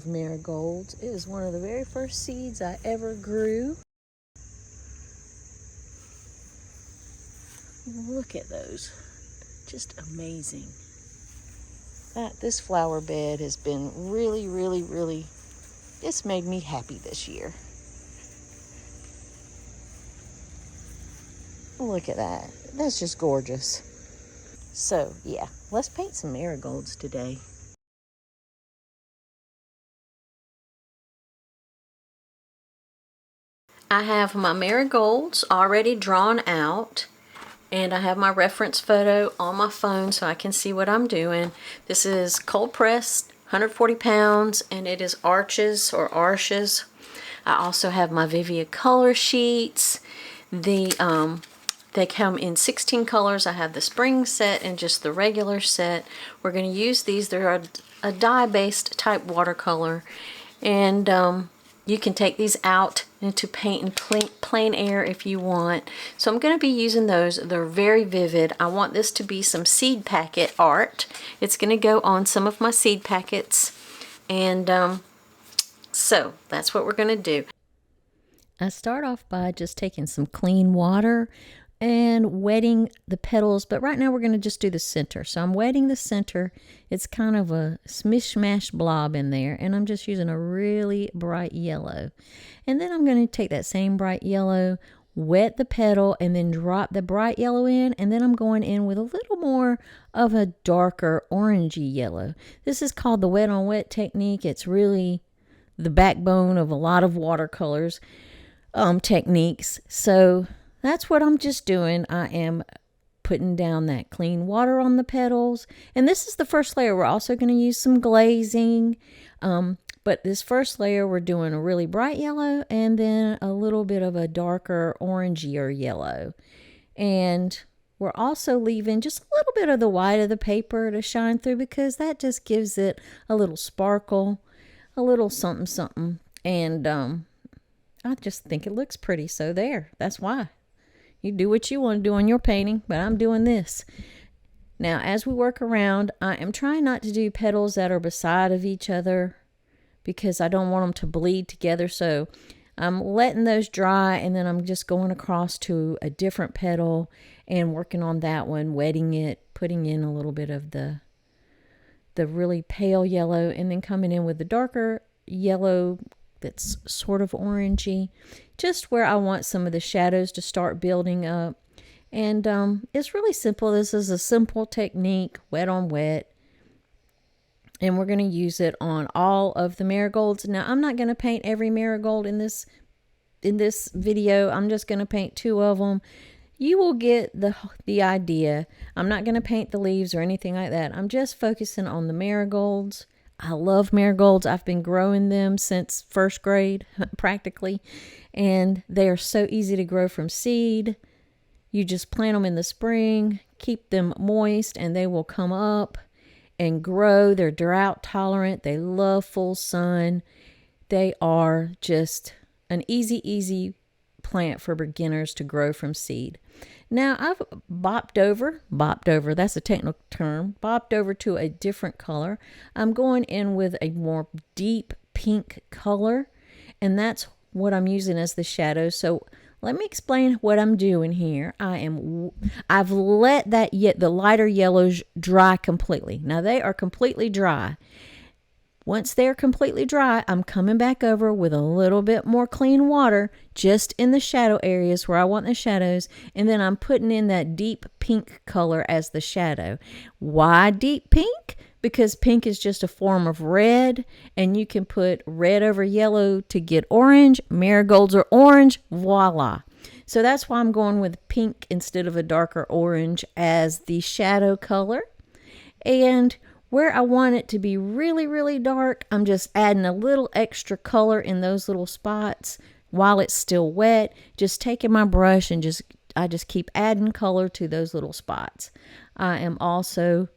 marigolds. It is one of the very first seeds I ever grew. Look at those. Just amazing. This flower bed has been really, it's made me happy this year. Look at that. That's just gorgeous. So, yeah, let's paint some marigolds today. I have my marigolds already drawn out, and I have my reference photo on my phone so I can see what I'm doing. This is cold pressed, 140 pounds, and it is arches or arches. I also have my Vivia color sheets. They come in 16 colors. I have the spring set and just the regular set. We're going to use these. They're a dye-based type watercolor, and you can take these out into paint in plein air if you want. So I'm going to be using those. They're very vivid. I want this to be some seed packet art. It's going to go on some of my seed packets. And so that's what we're going to do. I start off by just taking some clean water and wetting the petals, but right now we're going to just do the center. So I'm wetting the center. It's kind of a smish-mash blob in there, and I'm just using a really bright yellow. And then I'm going to take that same bright yellow, wet the petal, and then drop the bright yellow in, and then I'm going in with a little more of a darker orangey yellow. This is called the wet on wet technique. It's really the backbone of a lot of watercolors techniques. So that's what I'm just doing. I am putting down that clean water on the petals. And this is the first layer. We're also going to use some glazing. But this first layer, we're doing a really bright yellow and then a little bit of a darker orangier yellow. And we're also leaving just a little bit of the white of the paper to shine through, because that just gives it a little sparkle, a little something. And I just think it looks pretty. So there, that's why. You do what you want to do on your painting, but I'm doing this. Now, as we work around, I am trying not to do petals that are beside of each other because I don't want them to bleed together. So I'm letting those dry, and then I'm just going across to a different petal and working on that one, wetting it, putting in a little bit of the really pale yellow, and then coming in with the darker yellow that's sort of orangey, just where I want some of the shadows to start building up. And it's really simple. This is a simple technique, wet on wet, and we're going to use it on all of the marigolds. Now, I'm not going to paint every marigold in this video. I'm just going to paint 2 of them. You will get the idea. I'm not going to paint the leaves or anything like that. I'm just focusing on the marigolds. I love marigolds. I've been growing them since 1st grade, practically. And they are so easy to grow from seed. You just plant them in the spring, keep them moist, and they will come up and grow. They're drought tolerant. They love full sun. They are just an easy plant for beginners to grow from seed. Now, I've bopped over, that's a technical term, bopped over to a different color. I'm going in with a more deep pink color, and that's what I'm using as the shadow. So let me explain what I'm doing here. I've let the lighter yellows dry completely. Now, they are completely dry. Once they're completely dry, I'm coming back over with a little bit more clean water just in the shadow areas where I want the shadows, and then I'm putting in that deep pink color as the shadow. Why deep pink? Because pink is just a form of red, and you can put red over yellow to get orange. Marigolds are orange, voila. So that's why I'm going with pink instead of a darker orange as the shadow color. And where I want it to be really dark, I'm just adding a little extra color in those little spots while it's still wet. Just taking my brush and I just keep adding color to those little spots. I am also,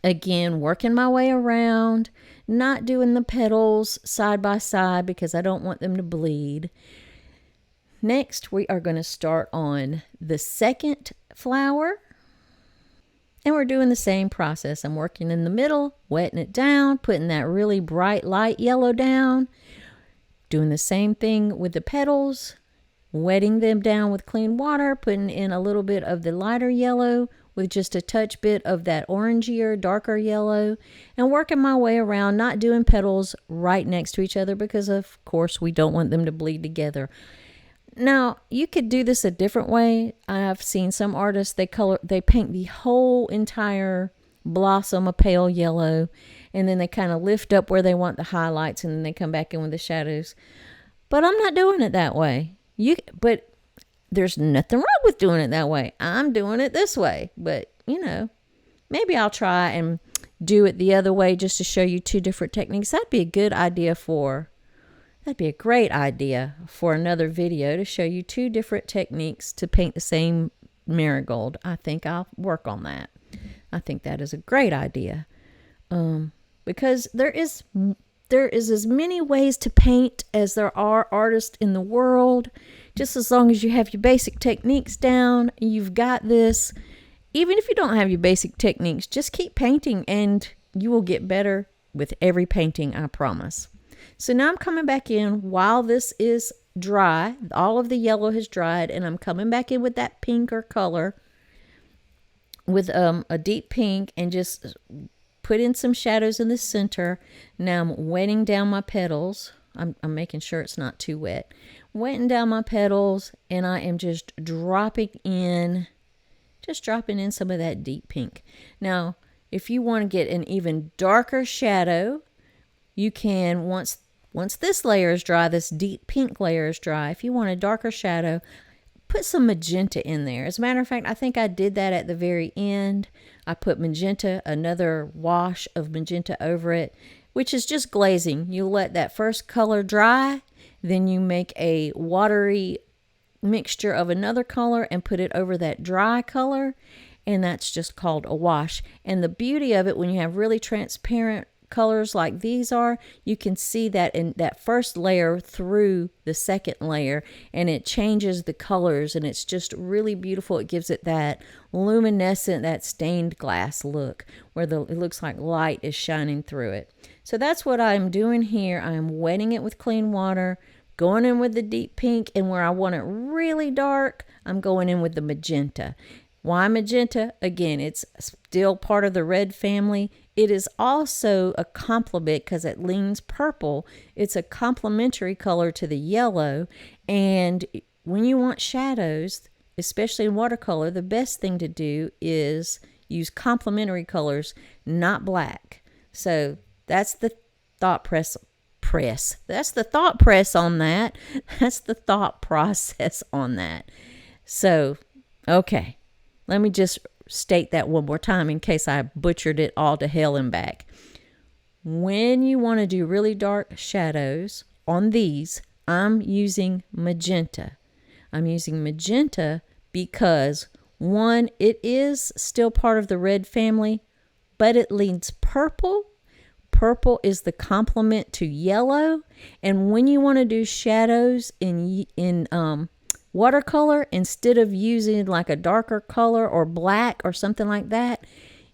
again, working my way around, not doing the petals side by side because I don't want them to bleed. Next, we are going to start on the second flower. And we're doing the same process. I'm working in the middle, wetting it down, putting that really bright light yellow down, doing the same thing with the petals, wetting them down with clean water, putting in a little bit of the lighter yellow with just a touch bit of that orangier, darker yellow, and working my way around, not doing petals right next to each other because, of course, we don't want them to bleed together. Now, you could do this a different way. I've seen some artists, they paint the whole entire blossom a pale yellow, and then they kind of lift up where they want the highlights, and then they come back in with the shadows. But I'm not doing it that way. But there's nothing wrong with doing it that way. I'm doing it this way. But, maybe I'll try and do it the other way just to show you two different techniques. That'd be a great idea for another video, to show you two different techniques to paint the same marigold. I think I'll work on that. I think that is a great idea. Because there is as many ways to paint as there are artists in the world. Just as long as you have your basic techniques down, you've got this. Even if you don't have your basic techniques, just keep painting and you will get better with every painting, I promise. So now I'm coming back in while this is dry. All of the yellow has dried, and I'm coming back in with that pinker color with a deep pink, and just put in some shadows in the center. Now I'm wetting down my petals. I'm making sure it's not too wet. Wetting down my petals, and I am just dropping in some of that deep pink. Now, if you want to get an even darker shadow, you can, once this layer is dry, this deep pink layer is dry, if you want a darker shadow, put some magenta in there. As a matter of fact, I think I did that at the very end. I put magenta, another wash of magenta over it, which is just glazing. You let that first color dry, then you make a watery mixture of another color and put it over that dry color, and that's just called a wash. And the beauty of it, when you have really transparent colors like these are, you can see that in that first layer through the second layer, and it changes the colors, and it's just really beautiful. It gives it that luminescent, that stained glass look, where it looks like light is shining through it. So that's what I'm doing here. I'm wetting it with clean water, going in with the deep pink, and where I want it really dark, I'm going in with the magenta. Why magenta? Again, it's still part of the red family. It is also a complement because it leans purple. It's a complementary color to the yellow. And when you want shadows, especially in watercolor, the best thing to do is use complementary colors, not black. So that's the thought press. That's the thought press on that. That's the thought process on that. So, okay. Let me just state that one more time in case I butchered it all to hell and back. When you want to do really dark shadows on these, I'm using magenta. I'm using magenta because, one, it is still part of the red family, but it leans purple. Purple is the complement to yellow. And when you want to do shadows in watercolor, instead of using like a darker color or black or something like that,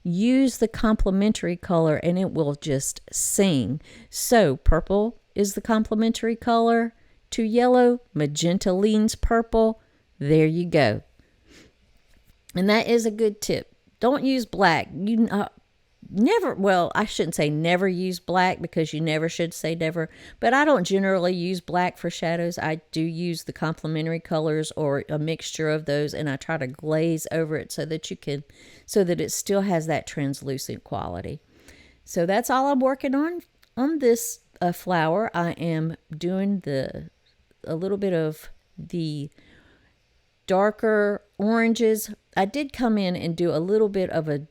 use the complementary color and it will just sing. So purple is the complementary color to yellow. Magenta leans purple. There you go. And that is a good tip. Don't use black. I shouldn't say never use black, because you never should say never, but I don't generally use black for shadows. I do use the complementary colors or a mixture of those, and I try to glaze over it so that it still has that translucent quality. So that's all I'm working on this flower. I am doing a little bit of the darker oranges. I did come in and do a little bit of a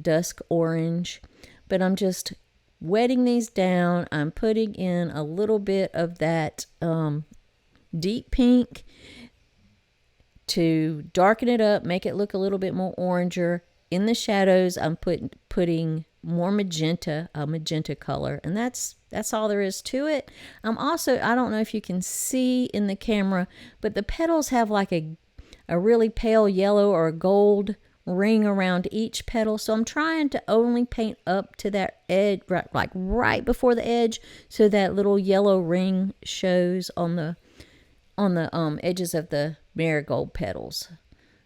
dusk orange, but I'm just wetting these down. I'm putting in a little bit of that deep pink to darken it up, make it look a little bit more oranger. In the shadows, I'm putting more magenta, a magenta color, and that's all there is to it. I don't know if you can see in the camera, but the petals have like a really pale yellow or a gold ring around each petal. So I'm trying to only paint up to that edge, right before the edge, so that little yellow ring shows on the edges of the marigold petals.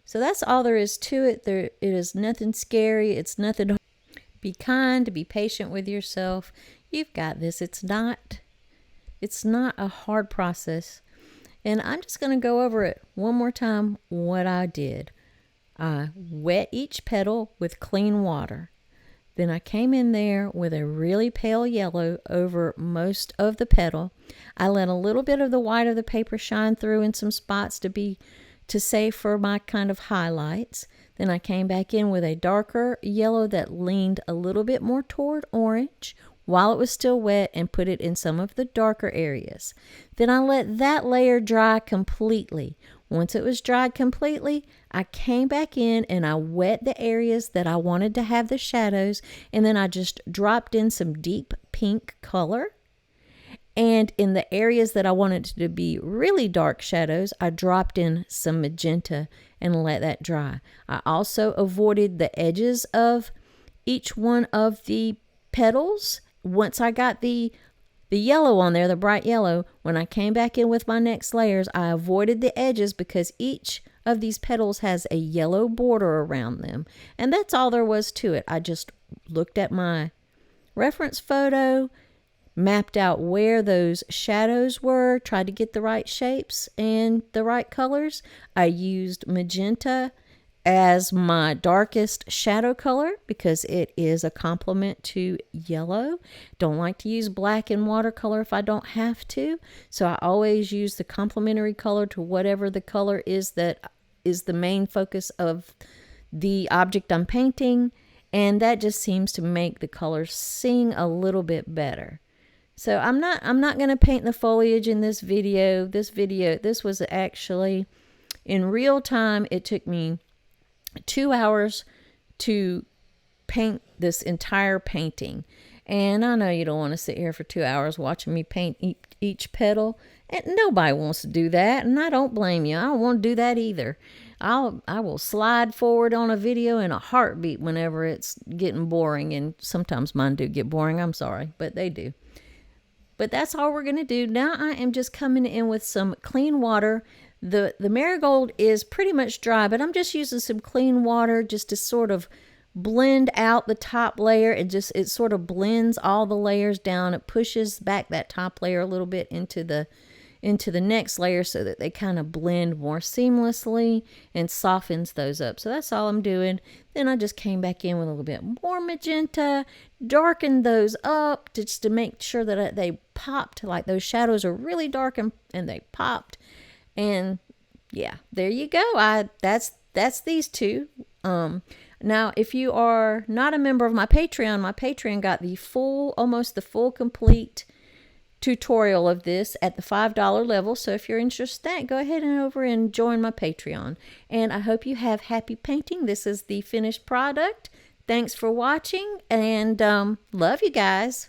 So that's all there is to it. It is nothing scary. It's nothing. Be kind, be patient with yourself. You've got this. It's not a hard process. And I'm just going to go over it one more time what I did. I wet each petal with clean water. Then I came in there with a really pale yellow over most of the petal. I let a little bit of the white of the paper shine through in some spots to save for my kind of highlights. Then I came back in with a darker yellow that leaned a little bit more toward orange while it was still wet, and put it in some of the darker areas. Then I let that layer dry completely. Once it was dried completely, I came back in and I wet the areas that I wanted to have the shadows, and then I just dropped in some deep pink color. And in the areas that I wanted to be really dark shadows, I dropped in some magenta and let that dry. I also avoided the edges of each one of the petals. Once I got the yellow on there, the bright yellow, when I came back in with my next layers, I avoided the edges because each of these petals has a yellow border around them. And that's all there was to it. I just looked at my reference photo, mapped out where those shadows were, tried to get the right shapes and the right colors. I used magenta as my darkest shadow color because it is a complement to yellow. Don't like to use black in watercolor if I don't have to. So I always use the complementary color to whatever the color is that is the main focus of the object I'm painting. And that just seems to make the colors sing a little bit better. So I'm not going to paint the foliage in this video. This was actually in real time. It took me 2 hours to paint this entire painting. And I know you don't want to sit here for 2 hours watching me paint each petal. And nobody wants to do that, and I don't blame you. I don't want to do that either. I will slide forward on a video in a heartbeat whenever it's getting boring, and sometimes mine do get boring. I'm sorry, but they do. But that's all we're going to do. Now I am just coming in with some clean water. The marigold is pretty much dry, but I'm just using some clean water just to sort of blend out the top layer. It sort of blends all the layers down. It pushes back that top layer a little bit into the next layer so that they kind of blend more seamlessly and softens those up. So that's all I'm doing. Then I just came back in with a little bit more magenta, darkened those up just to make sure that they popped, like those shadows are really dark and they popped. And yeah, there you go. That's these two. Now, if you are not a member of my Patreon got almost the full complete tutorial of this at the $5 level. So if you're interested in that, go ahead and over and join my Patreon. And I hope you have happy painting. This is the finished product. Thanks for watching, and love you guys.